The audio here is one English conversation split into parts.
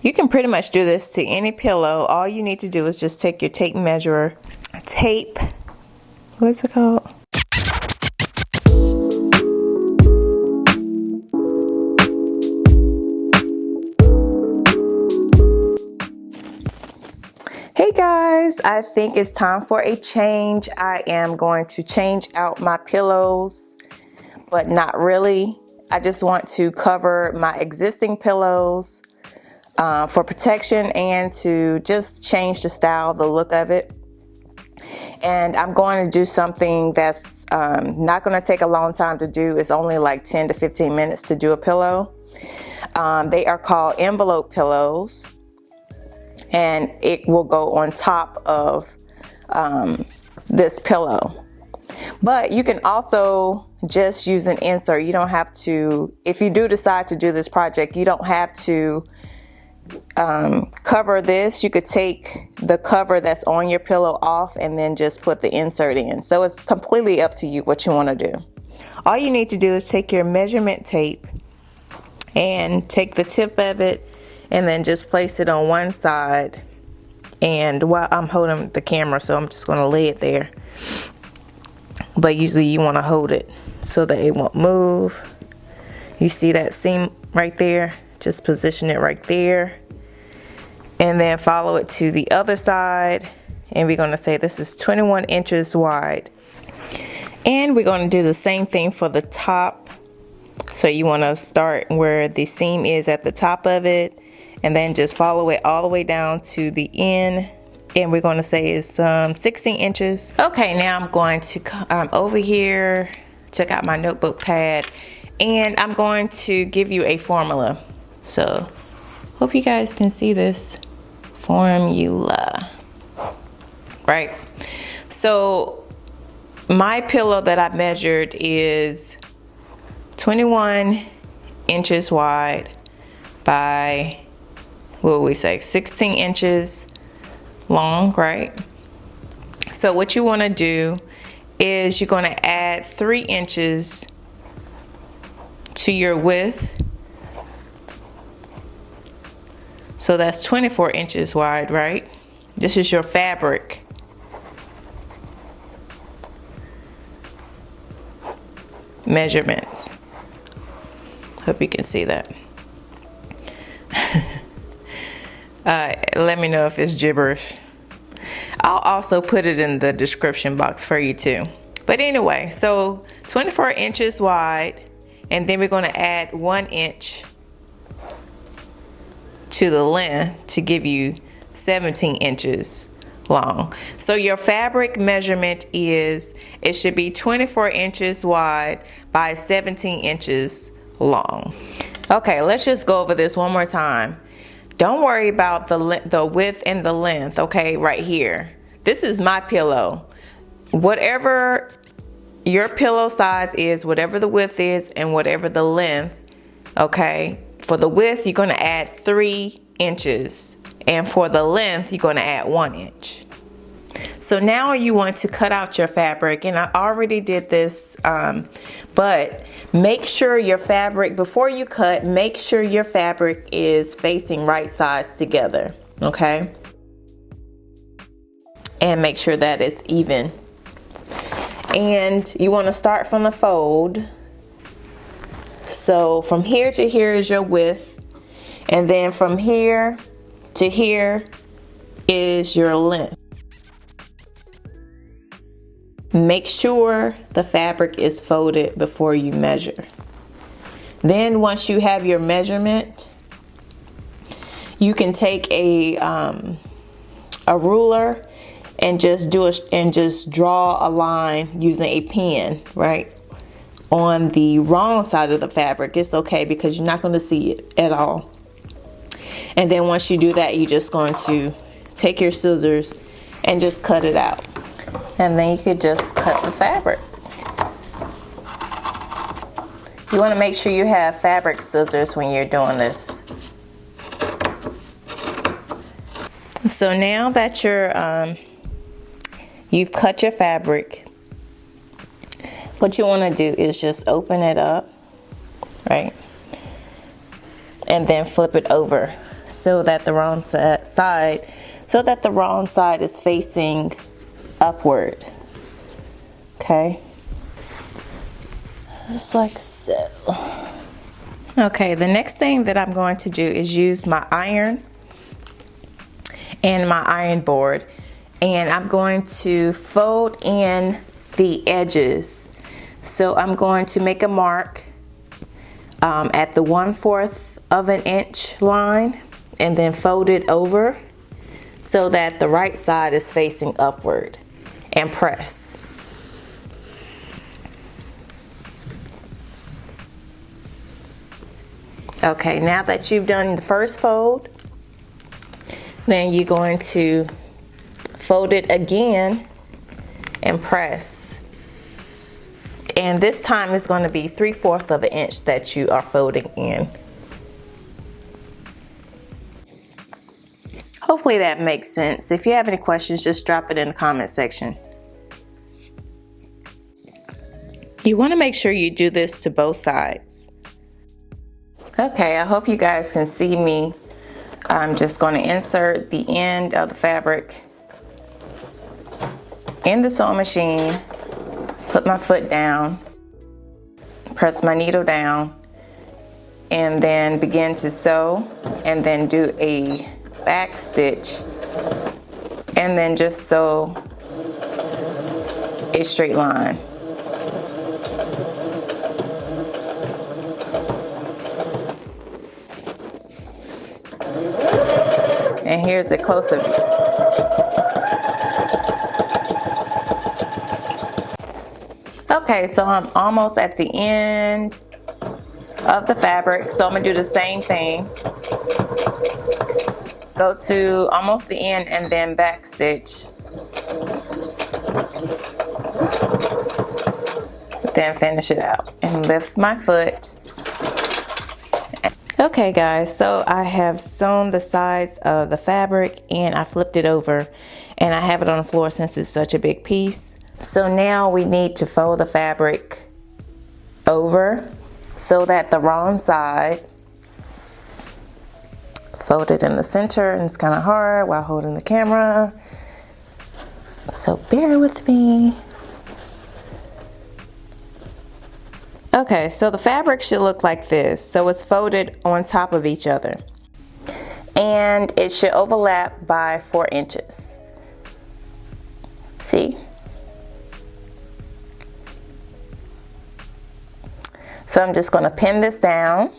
You can pretty much do this to any pillow. All you need to do is just take your tape measure, what's it called? Hey guys, I think it's time for a change. I am going to change out my pillows, but not really. I just want to cover my existing pillows for protection and to just change the style, the look of it. And I'm going to do something that's not going to take a long time to do. It's only like 10 to 15 minutes to do a pillow. They are called envelope pillows, and it will go on top of this pillow. But you can also just use an insert. You don't have to, if you do decide to do this project, you don't have to cover this. You could take the cover that's on your pillow off and then just put the insert in. So it's completely up to you what you want to do. All you need to do is take your measurement tape and take the tip of it and then just place it on one side. And while I'm holding the camera, so I'm just going to lay it there. But usually you want to hold it so that it won't move. You see that seam right there? Just position it right there. And then follow it to the other side. And we're going to say this is 21 inches wide. And we're going to do the same thing for the top. So you want to start where the seam is at the top of it. And then just follow it all the way down to the end. And we're going to say it's 16 inches. Okay, now I'm going to over here, check out my notebook pad. And I'm going to give you a formula. So, hope you guys can see this formula. Right? So, my pillow that I measured is 21 inches wide by, what would we say, 16 inches long, right? So what you want to do is you're going to add 3 inches to your width. So that's 24 inches wide, right? This is your fabric. Measurements. Hope you can see that. Let me know if it's gibberish. I'll also put it in the description box for you too. But anyway, so 24 inches wide, and then we're going to add 1 inch to the length to give you 17 inches long. So your fabric measurement is, it should be 24 inches wide by 17 inches long. Okay, let's just go over this one more time. Don't worry about the width and the length, okay, right here. This is my pillow. Whatever your pillow size is, whatever the width is and whatever the length, okay, for the width, you're going to add 3 inches. And for the length, you're going to add 1 inch. So now you want to cut out your fabric. And I already did this, but make sure your fabric, before you cut, make sure your fabric is facing right sides together, okay? And make sure that it's even. And you want to start from the fold. So from here to here is your width. And then from here to here is your length. Make sure the fabric is folded before you measure. Then once you have your measurement, you can take a ruler and just draw a line using a pen, right? On the wrong side of the fabric. It's okay because you're not going to see it at all. And then once you do that, you're just going to take your scissors and just cut it out. And then you could just cut the fabric. You want to make sure you have fabric scissors when you're doing this. So now that you've cut your fabric, what you want to do is just open it up, right? And then flip it over so that the wrong side is facing upward. Okay, just like so. Okay, the next thing that I'm going to do is use my iron and my iron board, and I'm going to fold in the edges. So I'm going to make a mark at the 1/4 of an inch line and then fold it over so that the right side is facing upward, and press. Okay, now that you've done the first fold, then you're going to fold it again and press. And this time it's going to be 3/4 of an inch that you are folding in. Hopefully that makes sense. If you have any questions, just drop it in the comment section. You want to make sure you do this to both sides. Okay, I hope you guys can see me. I'm just going to insert the end of the fabric in the sewing machine, put my foot down, press my needle down, and then begin to sew, and then do a back stitch, and then just sew a straight line. And here's a closer view. Okay, so I'm almost at the end of the fabric, so I'm gonna do the same thing. Go to almost the end and then back stitch. Then finish it out and lift my foot. Okay guys, so I have sewn the sides of the fabric and I flipped it over, and I have it on the floor since it's such a big piece. So now we need to fold the fabric over so that the wrong side, fold it in the center, and it's kind of hard while holding the camera, so bear with me. Okay, so the fabric should look like this. So it's folded on top of each other, and it should overlap by 4 inches. See? So I'm just going to pin this down,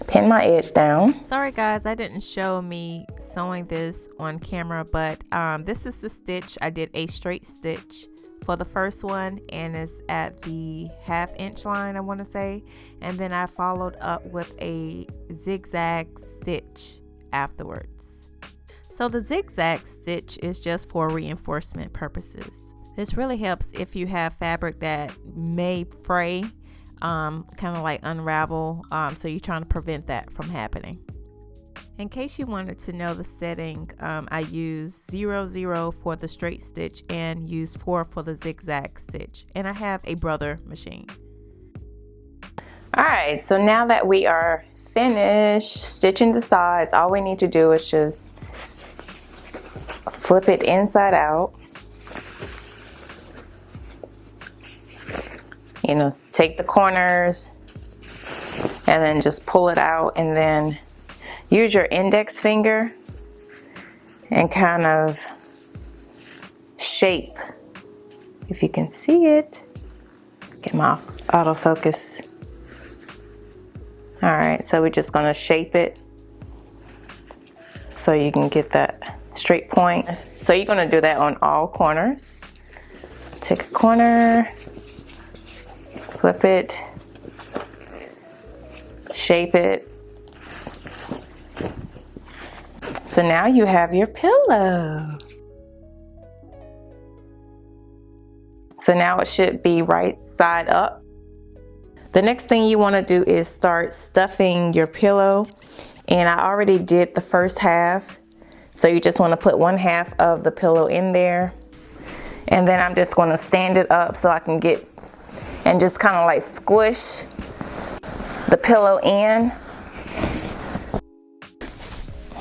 pin my edge down. Sorry guys, I didn't show me sewing this on camera, but this is the stitch. I did a straight stitch for the first one, and it's at the 1/2 inch line, I want to say, and then I followed up with a zigzag stitch afterwards. So the zigzag stitch is just for reinforcement purposes. This really helps if you have fabric that may fray, kind of like unravel, so you're trying to prevent that from happening. In case you wanted to know the setting, I use 0 for the straight stitch and use 4 for the zigzag stitch, and I have a brother machine. Alright, so now that we are finished stitching the sides, all we need to do is just flip it inside out. You know, take the corners and then just pull it out, and then use your index finger and kind of shape, if you can see it. Get my autofocus. Alright, so we're just going to shape it so you can get that straight point. So you're going to do that on all corners. Take a corner, flip it, shape it. So now you have your pillow. So now it should be right side up. The next thing you want to do is start stuffing your pillow. And I already did the first half. So you just want to put 1/2 of the pillow in there. And then I'm just going to stand it up so I can get and just kind of like squish the pillow in.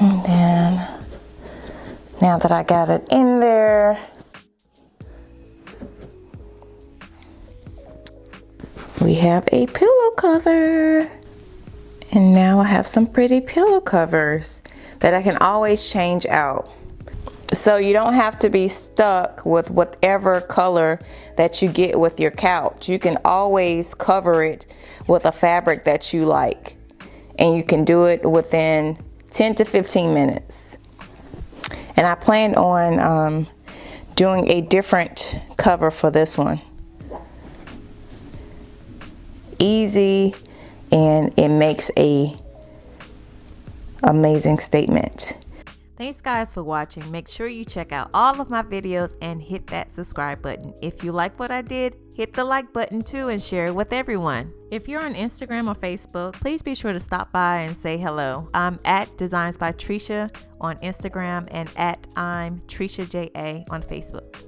And then, now that I got it in there, we have a pillow cover. And now I have some pretty pillow covers that I can always change out. So you don't have to be stuck with whatever color that you get with your couch. You can always cover it with a fabric that you like. And you can do it within 10 to 15 minutes. And I plan on doing a different cover for this one. Easy, and it makes a amazing statement. Thanks guys for watching. Make sure you check out all of my videos and hit that subscribe button. If you like what I did, hit the like button too and share it with everyone. If you're on Instagram or Facebook, please be sure to stop by and say hello. I'm at Designs by Trisha on Instagram and at I'm Trisha JA on Facebook.